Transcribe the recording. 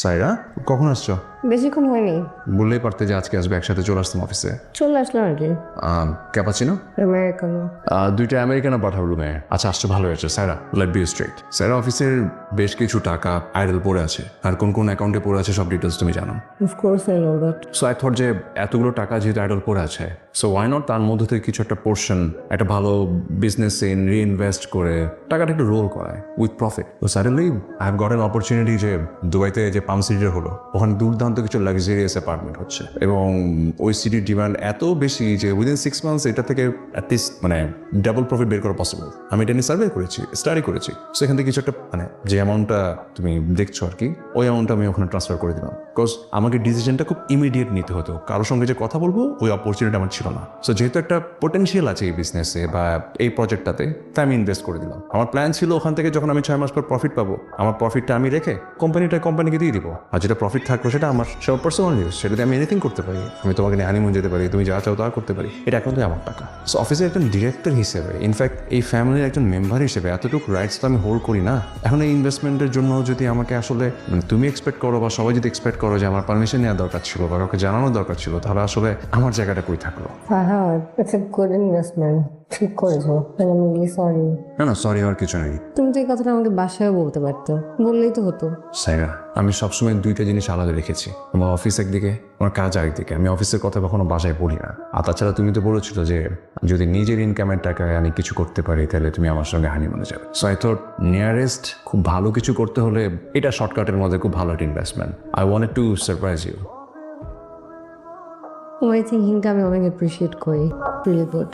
সাইরা কখন আসছো? বেশিক্ষণ হয়নি, বললেই পারতে যে আজকে আসবে, একসাথে চলে আসতাম অফিসে। চলে আসলাম আর কি। Cappuccino Americano. দুইটা আমেরিকানো পাঠাবো রুমে। আচ্ছা আসছো, ভালো হয়েছে। সাইরা লেট বি স্ট্রেট। সাইরা অফিসের বেশ কিছু টাকা আইডল পড়ে আছে, আর কোন কোন অ্যাকাউন্টে পড়ে আছে সব ডিটেলস তুমি জানো। Of course I know that. So I thought যে এতগুলো টাকা যেহেতু আইডল পড়ে আছে, সো ওয়াই নট তার মধ্যে থেকে কিছু একটা পোর্শন একটা ভালো বিজনেসে রিইনভেস্ট করে টাকাটা একটু রোল করায় উইথ প্রফিট। তো suddenly I have got an opportunity যে দুবাইতে যে পাম সিটির হলো, ওখানে দুর্দান্ত কিছু লাক্সারিয়াস অ্যাপার্টমেন্ট হচ্ছে, এবং ওই সিটির ডিমান্ড এত বেশি যে উইদিন 6 মান্থস এটা থেকে অ্যাটলিস্ট মানে ডাবল প্রফিট বের করা পসিবল। আমি এটা নিয়ে সার্ভে করেছি, স্টাডি করেছি। সেখান থেকে কিছু একটা মানে যে অ্যামাউন্টটা তুমি দেখছো আর কি, ওই অ্যামাউন্টটা আমি ওখানে ট্রান্সফার করে দিলাম। বিকজ আমাকে ডিসিশনটা খুব ইমিডিয়েট নিতে হতো, কারোর সঙ্গে যে কথা বলবো ওই অপরচুনিটি আমার ছিল না। সো যেহেতু একটা পোটেনশিয়াল আছে এই বিজনেসে বা এই প্রজেক্টটাতে, তাই আমি ইনভেস্ট করে দিলাম। আমার প্ল্যান ছিল ওখান থেকে যখন আমি 6 মাস পর প্রফিট পাবো, আমার প্রফিটটা আমি রেখে কোম্পানিকে দিয়ে দিব, আর যেটা প্রফিট থাকলো সেটা আমার সব পার্সোনাল ইউজ, সেটাতে আমি এনিথিং করতে পারি। আমি তোমাকে নিয়ে হানিমুন যেতে পারি, তুমি যা চাও তা করতে পারি। এটা এখন আমার টাকা। সো অফিসের একজন ডিরেক্টর হিসেবে, ইনফ্যাক্ট এই ফ্যামিলির একজন মেম্বার হিসেবে এতটুকু রাইটস তো আমি হোল্ড করি না। এখন এই ইনভেস্টমেন্টের জন্য যদি আমাকে আসলে মানে তুমি এক্সপেক্ট করো বা সবাই যদি এক্সপেক্ট করো যে আমার পারমিশন নেওয়া দরকার ছিল বা কাউকে জানানোর দরকার ছিল, তাহলে আসলে আমার জায়গাটা কই থাকলো? হ্যাঁ, ইটস এ গুড ইনভেস্টমেন্ট। ঠিক করেছো। I am really sorry. না সরি হওয়ার কিছু নেই। তুমি তো এই কথাটা আমাকে বাসায়ও বলতে পারতো, বললেই তো হতো। সাইরা, আমি সবসময় দুইটা জিনিস আলাদা রেখেছি, আমার অফিস একদিকে, আমার কাজ আরেকদিকে। আমি অফিসের কথা কখনো বাসায় বলি না। আর তাছাড়া তুমি তো বলেছিল যে যদি নিজের ইনকামের টাকায় আমি কিছু করতে পারি তাহলে তুমি আমার সঙ্গে হানিমুনে যাবে। সো আই থট নিয়ারেস্ট খুব ভালো কিছু করতে হলে এটা শর্টকাটের মধ্যে খুব ভালো একটা investment. I wanted to surprise you. তোমার এই থিঙ্কিংটা আমি অনেক অ্যাপ্রিসিয়েট করি। Really good.